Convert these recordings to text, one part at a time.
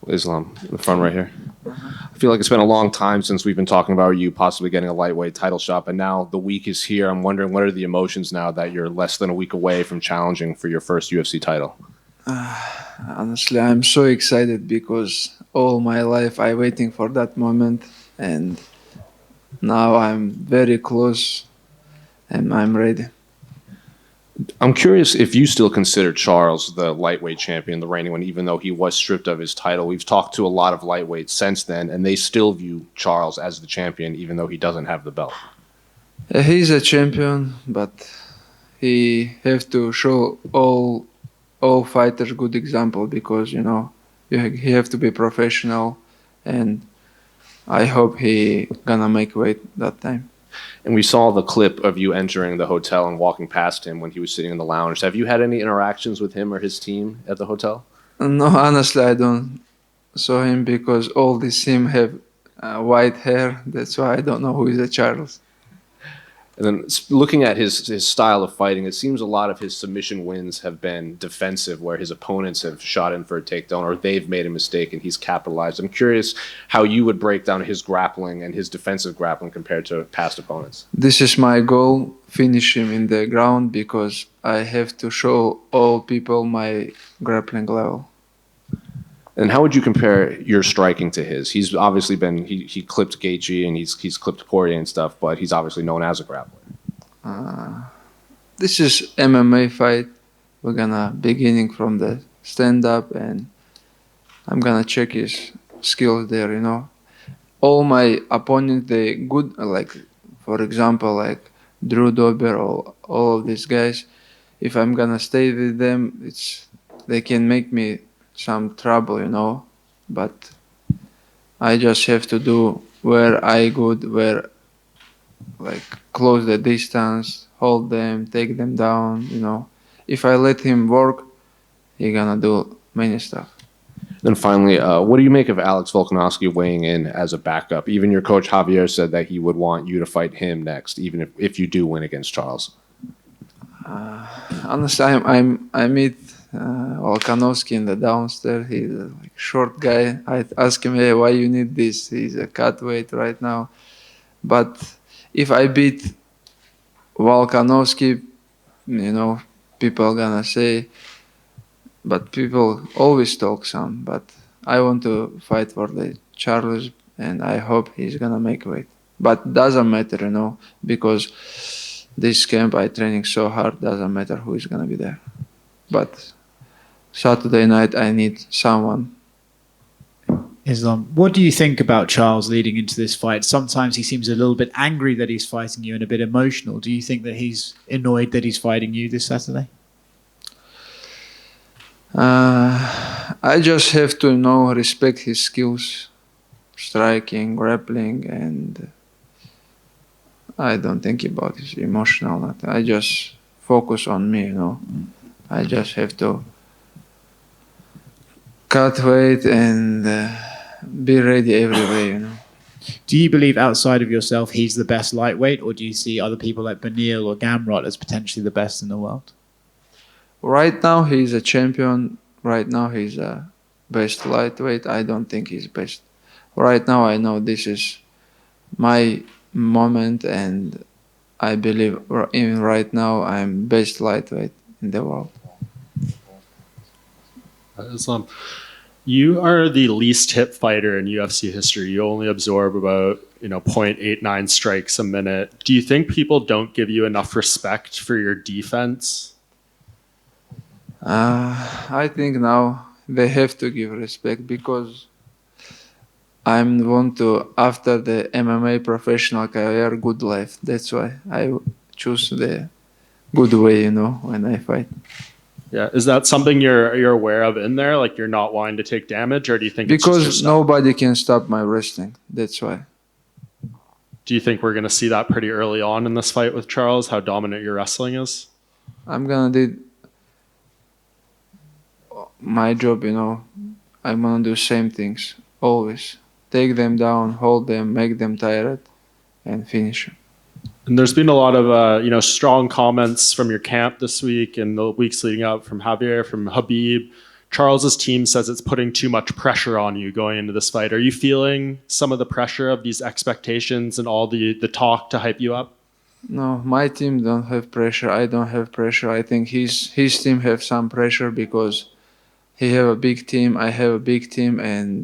Islam, in the front right here. I feel like it's been a long time since we've been talking about you possibly getting a lightweight title shot, but now the week is here. I'm wondering, what are the emotions now that you're less than a week away from challenging for your first UFC title? Honestly, I'm so excited because all my life I waiting for that moment, and now I'm very close and I'm ready. I'm curious if you still consider Charles the lightweight champion, the reigning one, even though he was stripped of his title. We've talked to a lot of lightweights since then, and they still view Charles as the champion, even though he doesn't have the belt. He's a champion, but he have to show all fighters good example because he have to be professional, and I hope he gonna make weight that time. And we saw the clip of you entering the hotel and walking past him when he was sitting in the lounge. Have you had any interactions with him or his team at the hotel? No, honestly, I don't saw him because all these him have white hair. That's why I don't know who is a Charles. And then looking at his style of fighting, it seems a lot of his submission wins have been defensive, where his opponents have shot in for a takedown or they've made a mistake and he's capitalized. I'm curious how you would break down his grappling and his defensive grappling compared to past opponents. This is my goal, finish him in the ground because I have to show all people my grappling level. And how would you compare your striking to his? He's obviously been he clipped Gaethje and he's clipped Poirier and stuff, but he's obviously known as a grappler. This is MMA fight. We're gonna beginning from the stand up, and I'm gonna check his skills there. All my opponents they good. Like for example, like Drew Dober or all of these guys. If I'm gonna stay with them, they can make me some trouble, but I just have to do where I good, where like close the distance, hold them, take them down. If I let him work, he gonna do many stuff. Then finally, what do you make of Alex Volkanovski weighing in as a backup? Even your coach Javier said that he would want you to fight him next, even if you do win against Charles. Honestly, I meet Volkanovski in the downstairs. He's a short guy. I ask him, hey, why you need this? He's a cut weight right now. But if I beat Volkanovski, people gonna say, but people always talk some. But I want to fight for the Charles, and I hope he's gonna make weight. But doesn't matter, because this camp I training so hard. Doesn't matter who is gonna be there. But Saturday night I need someone. Islam, what do you think about Charles leading into this fight? Sometimes he seems a little bit angry that he's fighting you and a bit emotional. Do you think that he's annoyed that he's fighting you this Saturday? I just have to respect his skills, striking, grappling, and I don't think about his emotional. I just focus on me, I just have to cut weight and be ready every way, Do you believe outside of yourself he's the best lightweight, or do you see other people like Beneil or Gamrot as potentially the best in the world? Right now he's a champion. Right now he's a best lightweight. I don't think he's best. Right now I know this is my moment, and I believe even right now I'm best lightweight in the world. Islam, you are the least hit fighter in UFC history. You only absorb about 0.89 strikes a minute. Do you think people don't give you enough respect for your defense? I think now they have to give respect because I'm want to after the MMA professional career good life. That's why I choose the good way, when I fight. Yeah, is that something you're aware of in there? Like you're not wanting to take damage, or do you think because nobody can stop my wrestling? That's why. Do you think we're going to see that pretty early on in this fight with Charles? How dominant your wrestling is? I'm gonna do my job. I'm gonna do same things always. Take them down, hold them, make them tired, and finish them. And there's been a lot of strong comments from your camp this week and the weeks leading up from Javier, from Habib, Charles's team says it's putting too much pressure on you going into this fight. Are you feeling some of the pressure of these expectations and all the talk to hype you up? No, my team don't have pressure. I don't have pressure. I think his team have some pressure because he have a big team. I have a big team, and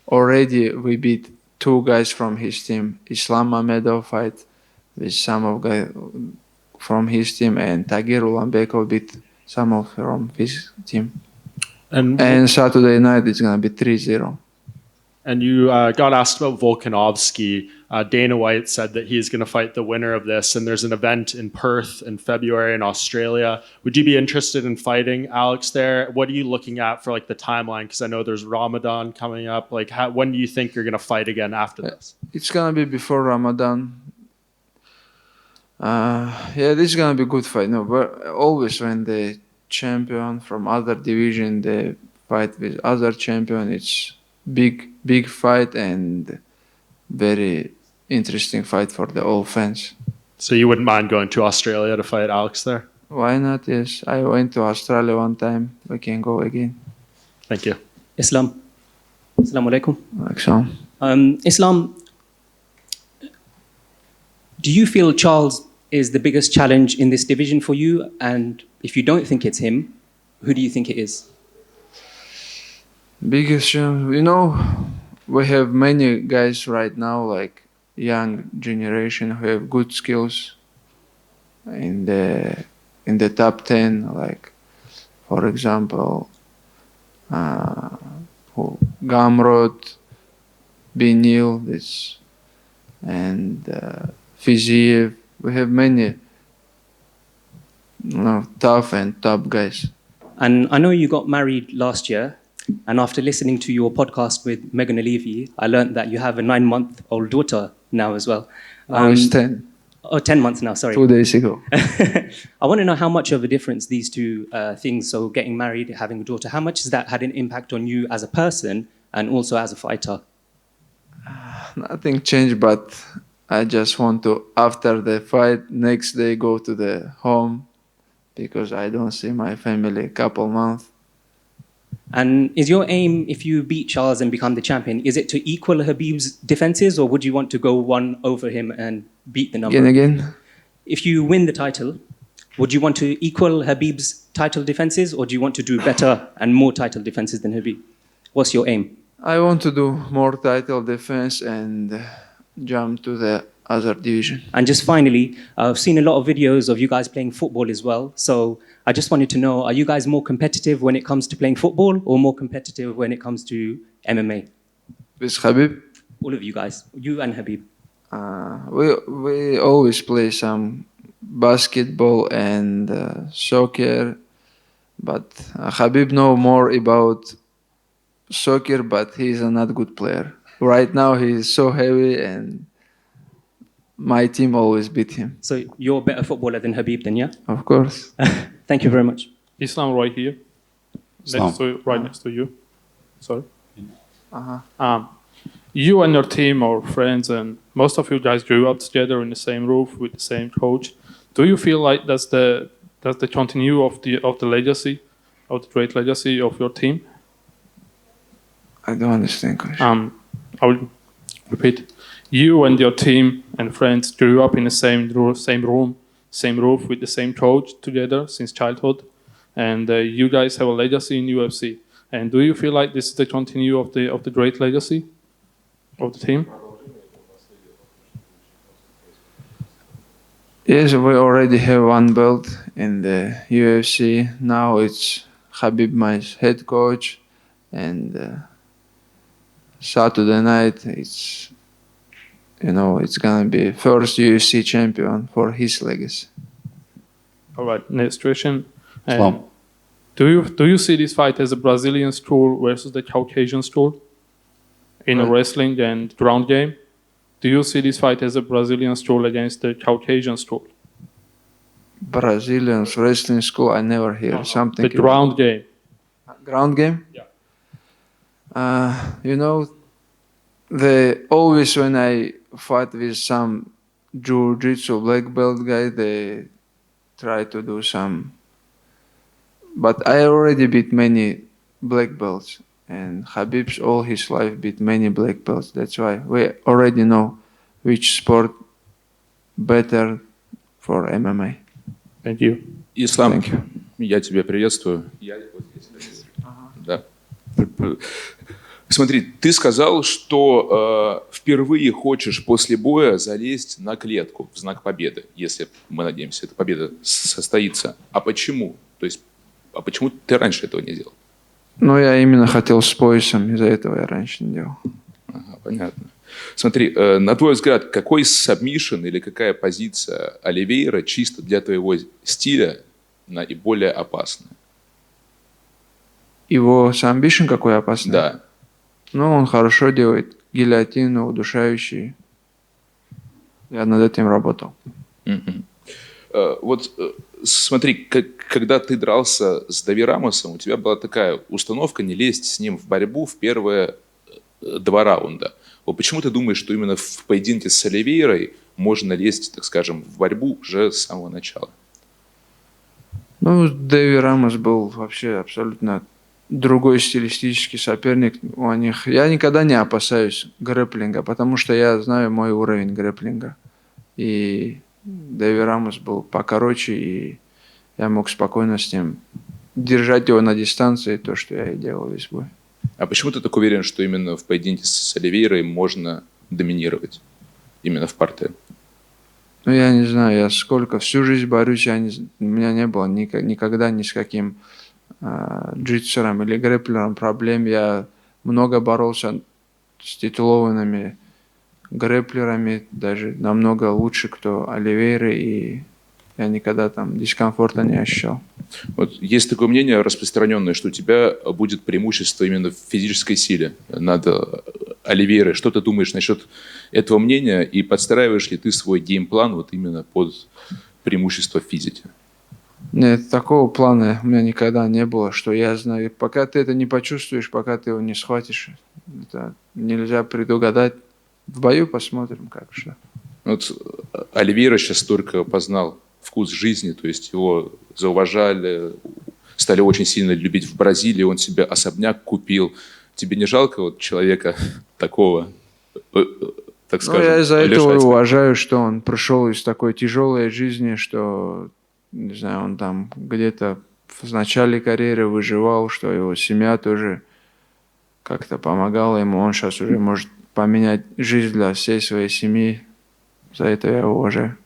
already we beat two guys from his team. Islam Mamedov fight with some of guys from his team, and Tagir Ulanbekov beat some of from his team. And Saturday night it's gonna be 3-0. And you got asked about Volkanovski. Dana White said that he's going to fight the winner of this, and there's an event in Perth in February in Australia. Would you be interested in fighting Alex there? What are you looking at for like the timeline? Because I know there's Ramadan coming up. Like, when do you think you're going to fight again after this? It's gonna be before Ramadan. Yeah, this is gonna be a good fight. No, but always when the champion from other division they fight with other champion, it's big fight and very interesting fight for the all fans. So you wouldn't mind going to Australia to fight Alex there? Why not? Yes, I went to Australia one time. We can go again. Thank you. Islam. Assalamu alaikum. Like so. Islam, do you feel Charles is the biggest challenge in this division for you? And if you don't think it's him, who do you think it is? Biggest challenge, we have many guys right now, like young generation, who have good skills in the top 10. Like, for example, Gamrot, Benil, and Fiziev. We have many tough and top guys. And I know you got married last year. And after listening to your podcast with Megan Levy, I learned that you have a 9-month-old daughter now as well. Now it's 10. Oh, 10 months now, sorry. 2 days ago. I want to know how much of a difference these two things, so getting married, having a daughter, how much has that had an impact on you as a person and also as a fighter? Nothing changed, but I just want to, after the fight, next day go to the home because I don't see my family a couple months. And is your aim, if you beat Charles and become the champion, is it to equal Khabib's defenses, or would you want to go one over him and beat the number? Again? If you win the title, would you want to equal Khabib's title defenses, or do you want to do better and more title defenses than Khabib? What's your aim? I want to do more title defense and jump to the other division. And just finally, I've seen a lot of videos of you guys playing football as well. So I just wanted to know, are you guys more competitive when it comes to playing football or more competitive when it comes to MMA? With Khabib? All of you guys, you and Khabib. We always play some basketball and soccer, but Khabib know more about soccer, but he's a not good player. Right now he's so heavy and my team always beat him. So you're a better footballer than Khabib then, yeah? Of course. Thank you very much. Islam right here. Islam. Next to you. Sorry. Uh-huh. You and your team are friends, and most of you guys grew up together in the same roof with the same coach. Do you feel like that's the continue of the legacy, of the great legacy of your team? I don't understand question. I will repeat. You and your team and friends grew up in the same room, same roof with the same coach together since childhood, and you guys have a legacy in UFC. And do you feel like this is the continue of the great legacy of the team? Yes, we already have one belt in the UFC. Now it's Khabib, my head coach, and Saturday night it's gonna be first UFC champion for his legacy. All right, next question. Islam. Do you see this fight as a Brazilian school versus the Caucasian school in a wrestling and ground game? Do you see this fight as a Brazilian school against the Caucasian school? Brazilian wrestling school, I never hear something. The ground game. Ground game? Yeah. They always, when I fight with some jiu-jitsu black belt guy, they try to do some. But I already beat many black belts, and Khabib's all his life beat many black belts. That's why we already know which sport better for MMA. Thank you. Ислам, Thank you. я тебя приветствую. Да. Смотри, ты сказал, что впервые хочешь после боя залезть на клетку в знак победы, если, мы надеемся, эта победа состоится. А почему? То есть, а почему ты раньше этого не делал? Ну, я именно хотел с поясом, из-за этого я раньше не делал. Ага, понятно. Смотри, на твой взгляд, какой сабмишн или какая позиция Оливейра чисто для твоего стиля наиболее опасная? Его самбишн какой опасный? Да. Ну, он хорошо делает гильотину, удушающий. Я над этим работал. Мгм. Вот смотри, когда ты дрался с Дави Рамосом, у тебя была такая установка не лезть с ним в борьбу в первые 2 раунда. Вот почему ты думаешь, что именно в поединке с Оливейрой можно лезть, так скажем, в борьбу уже с самого начала? Ну, Дэви Рамос был вообще абсолютно другой стилистический соперник у них. Я никогда не опасаюсь грэпплинга, потому что я знаю мой уровень грэпплинга. И Дэви Рамос был покороче, и я мог спокойно с ним держать его на дистанции, то, что я и делал весь бой. А почему ты так уверен, что именно в поединке с Оливейрой можно доминировать? Именно в партере? Ну, я не знаю, я всю жизнь борюсь, у меня не было никогда ни с каким джитсером или грэпплером проблем. Я много боролся с титулованными грэпплерами, даже намного лучше, кто Оливейры, и я никогда там дискомфорта не ощущал. Вот есть такое мнение распространенное, что у тебя будет преимущество именно в физической силе над Оливейрой. Что ты думаешь насчет этого мнения и подстраиваешь ли ты свой геймплан вот именно под преимущество в физике? Нет, такого плана у меня никогда не было, что я знаю. Пока ты это не почувствуешь, пока ты его не схватишь, это нельзя предугадать. В бою посмотрим, как что. Вот Оливейра сейчас только познал вкус жизни, то есть его зауважали, стали очень сильно любить в Бразилии, он себе особняк купил. Тебе не жалко вот человека такого, так скажем? Ну, я из-за этого и лишать? уважаю, что он пришел из такой тяжелой жизни, что, не знаю, он там где-то в начале карьеры выживал, что его семья тоже как-то помогала ему. Он сейчас уже может поменять жизнь для всей своей семьи. За это я его уважаю.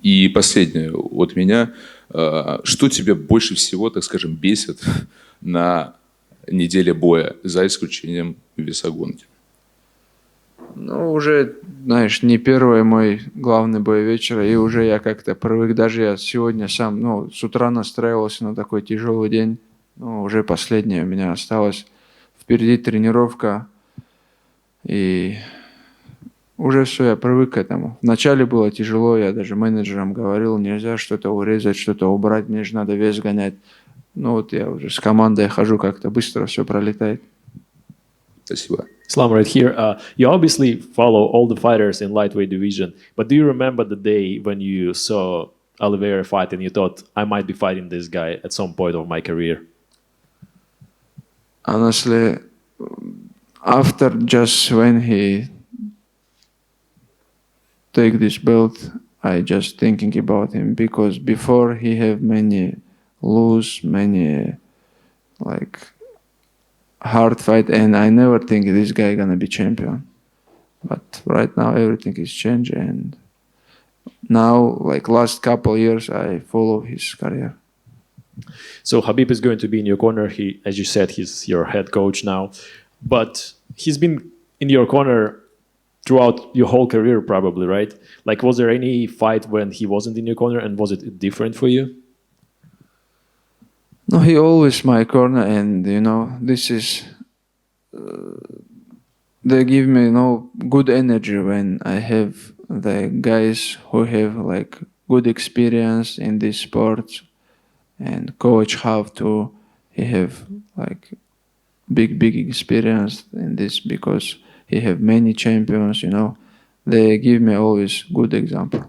И последнее от меня. Что тебе больше всего, так скажем, бесит на неделе боя, за исключением весогонки? Ну, уже, знаешь, не первый мой главный бой вечера, и уже я как-то привык. Даже я сегодня сам, ну, с утра настраивался на такой тяжелый день. Ну, уже последнее у меня осталось. Впереди тренировка, и уже все, я привык к этому. Вначале было тяжело, я даже менеджерам говорил, нельзя что-то урезать, что-то убрать, мне же надо вес гонять. Ну вот я уже с командой хожу, как-то быстро все пролетает. Спасибо. Islam, right here. You obviously follow all the fighters in lightweight division, but do you remember the day when you saw Oliveira fight and you thought, I might be fighting this guy at some point of my career? Honestly, after just when he take this belt, I just thinking about him, because before he have many lose, many like hard fight, and I never think this guy gonna be champion. But right now everything is changed, and now like last couple years I follow his career. So Habib is going to be in your corner. He, as you said, he's your head coach now, but he's been in your corner throughout your whole career, probably, right? Like, was there any fight when he wasn't in your corner, and was it different for you? No, he always my corner, and you know this is. They give me good energy when I have the guys who have like good experience in this sport, and coach have to. He have like big experience in this because he have many champions. You know, they give me always good example.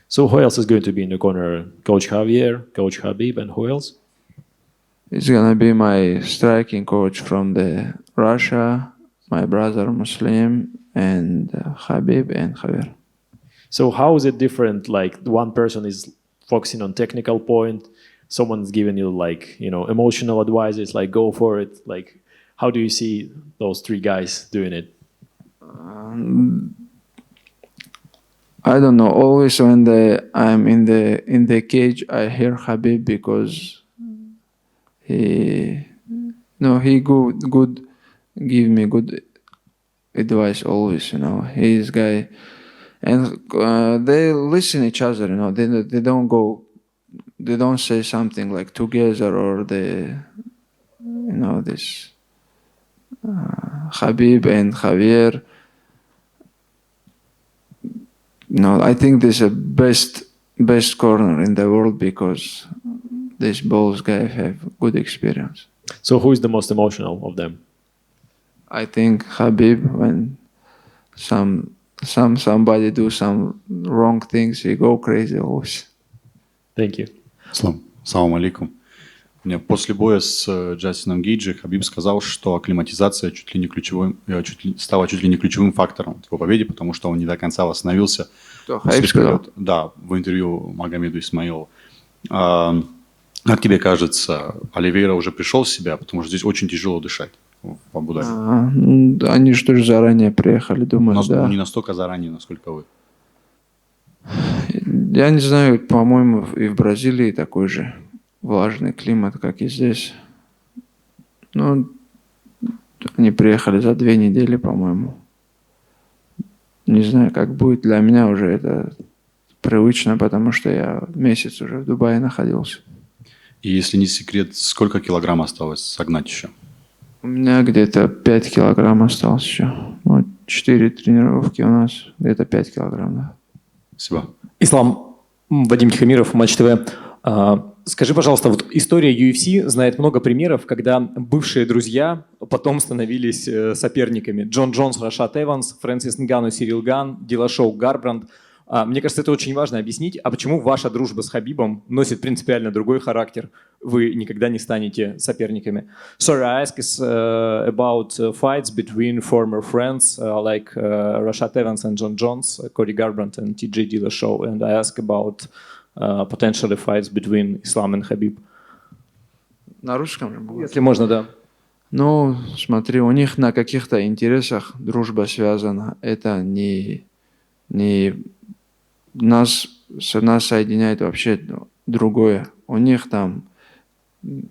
So who else is going to be in the corner? Coach Javier, Coach Habib, and who else? It's gonna be my striking coach from the Russia, my brother Muslim, and Habib and Javier. So how is it different? Like one person is focusing on technical point, someone's giving you like, you know, emotional advices, like go for it. Like, how do you see those three guys doing it? I don't know. Always when I'm in the cage, I hear Habib because he good give me good advice always. You know, he's guy, and they listen each other. You know, they don't go, they don't say something like together or this Habib and Javier. No, I think this is a best corner in the world because these both guys have good experience. So who is the most emotional of them? I think Habib, when somebody do some wrong things, he go crazy always. Thank you. Салам алейкум. После боя с Джастином Гейджи Хабиб сказал, что акклиматизация стала чуть ли не ключевым фактором в его победе, потому что он не до конца восстановился. Хабиб сказал? Да, в интервью Магомеду Исмаилову. Как тебе кажется, Оливейра уже пришел в себя, потому что здесь очень тяжело дышать в Абу-Даби? Они что же заранее приехали, думаю, да. Не настолько заранее, насколько вы. Я не знаю, по-моему, и в Бразилии такой же влажный климат, как и здесь. Ну, они приехали за 2 недели, по-моему. Не знаю, как будет. Для меня уже это привычно, потому что я месяц уже в Дубае находился. И если не секрет, сколько килограмм осталось согнать еще? У меня где-то 5 килограмм осталось еще. Ну, 4 тренировки у нас, где-то 5 килограмм, да. Спасибо. Ислам, Вадим Тихомиров, Матч ТВ. Скажи, пожалуйста, вот история UFC знает много примеров, когда бывшие друзья потом становились соперниками. Джон Джонс, Рашад Эванс, Фрэнсис Нгану, Сирил Ган, Дилашоу Гарбранд. Мне кажется, это очень важно объяснить. А почему ваша дружба с Хабибом носит принципиально другой характер? Вы никогда не станете соперниками. Sorry, I ask is about fights between former friends like Rashad Evans and John Jones, Cody Garbrandt and TJ Dillashaw, and I ask about potentially fights between Islam and Habib. На русском же было? Если можно, да. Ну, смотри, у них на каких-то интересах дружба связана. Это не нас соединяет вообще другое. У них там,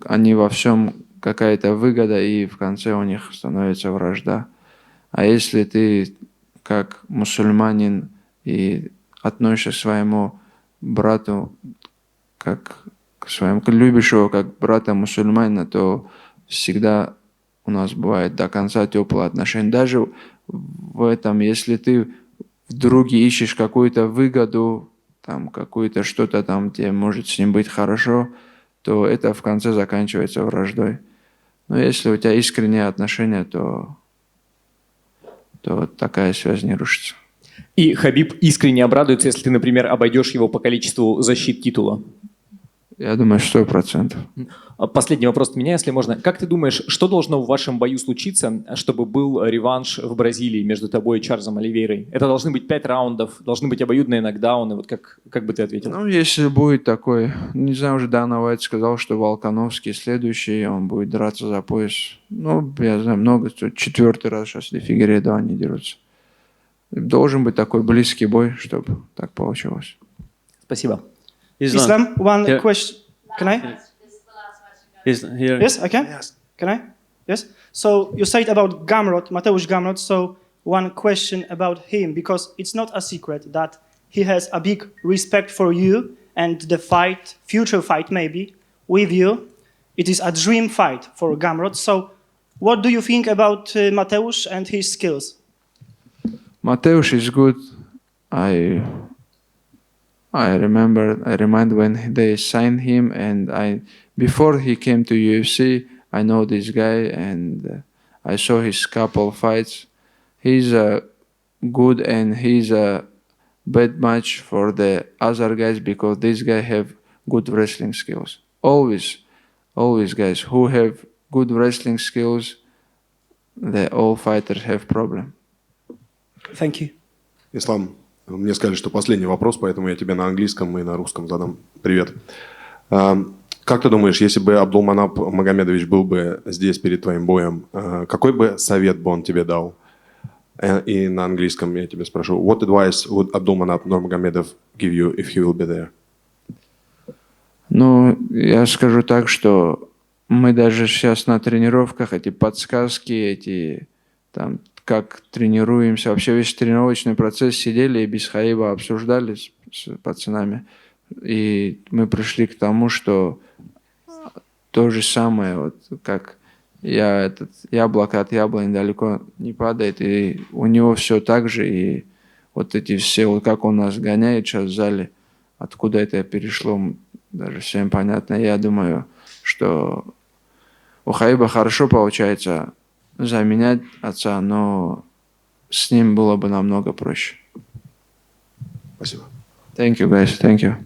они во всем какая-то выгода, и в конце у них становится вражда. А если ты как мусульманин и относишься к своему брату, как к своему, любишь его как брата мусульманина, то всегда у нас бывает до конца теплые отношения. Даже в этом, если ты в друге ищешь какую-то выгоду, там какую-то что-то там, тебе может с ним быть хорошо, то это в конце заканчивается враждой. Но если у тебя искренние отношения, то такая связь не рушится. И Хабиб искренне обрадуется, если ты, например, обойдешь его по количеству защит титула. Я думаю, 100%. Последний вопрос от меня, если можно. Как ты думаешь, что должно в вашем бою случиться, чтобы был реванш в Бразилии между тобой и Чарльзом Оливейрой? Это должны быть 5 раундов, должны быть обоюдные нокдауны. Вот как бы ты ответил? Ну, если будет такой... Не знаю, уже Дана Уайт сказал, что Волкановский следующий, он будет драться за пояс. Ну, я знаю, много. 4-й раз сейчас для Фигейредо они дерутся. Должен быть такой близкий бой, чтобы так получилось. Спасибо. Islam, one question. Can I? Here. Yes, I can? Yes. Can I? Yes. So you said about Gamrot, Mateusz Gamrot. So one question about him, because it's not a secret that he has a big respect for you and the fight, future fight maybe, with you. It is a dream fight for Gamrot. So what do you think about Mateusz and his skills? Mateusz is good. I remind when they signed him, and before he came to UFC, I know this guy, and I saw his couple fights. He's good, and he's a bad match for the other guys because these guys have good wrestling skills. Always always guys who have good wrestling skills, all fighters have problem. Thank you. Ислам, мне сказали, что последний вопрос, поэтому я тебе на английском и на русском задам. Привет. Как ты думаешь, если бы Абдулманап Магомедович был бы здесь перед твоим боем, какой бы совет бы он тебе дал? И на английском я тебя спрошу. What advice would Abdulmanap Nurmagomedov give you if he will be there? Ну, я скажу так, что мы даже сейчас на тренировках, эти подсказки, эти там, как тренируемся, вообще весь тренировочный процесс сидели и без Хаиба обсуждали с пацанами. И мы пришли к тому, что то же самое, вот как яблоко от яблони далеко не падает, и у него все так же, и вот эти все, вот как он нас гоняет сейчас в зале, откуда это перешло, даже всем понятно. Я думаю, что у Хаиба хорошо получается заменять отца, но с ним было бы намного проще. Спасибо. Thank you, guys. Thank you.